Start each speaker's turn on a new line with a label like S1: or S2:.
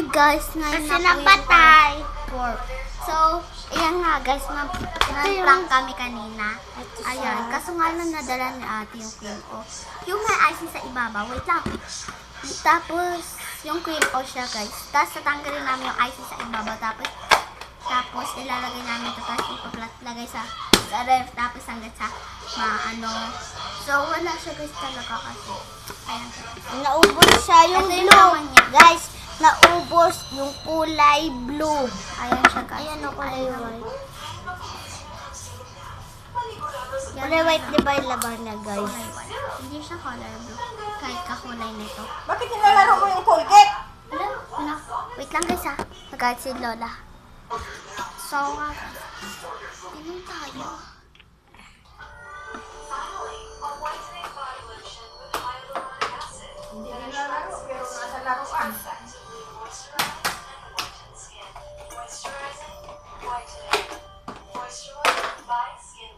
S1: Hi guys, ngayon
S2: Kasi
S1: na po
S2: napatay.
S1: yung So, ayan nga guys, prank kami kanina. Ayan, kaso nga lang nadala ni ate yung queen o. Yung may icing sa ibabaw, wait lang. Tapos, yung queen o siya guys. Tapos tatanggalin namin yung icing sa ibabaw. Tapos ilalagay namin ito. Tapos ipapalagay sa ref. Tapos hanggang sa maano. So, wala siya guys talaga kasi. Ayan.
S2: Naubos siya yung
S1: Ito yung
S2: blue.
S1: laman niya.
S2: Guys, naubos yung kulay blue.
S1: Ayan siya guys.
S2: Ayan o, kulay
S1: Ayan.
S2: white.
S1: Yan
S2: Kulay
S1: na
S2: white,
S1: siya.
S2: di ba yung laban niya, guys?
S1: Kulay white. Hindi siya color blue. Kahit kakulay nito.
S3: Bakit nilalaro mo yung Colgate?
S1: Wala. Wait lang guys ha. Nagkahit si Lola. So, tingin tayo.
S3: Hindi nilalaro, pero nasa laruan.
S4: Moisturizing, whitening, moisturized by skin.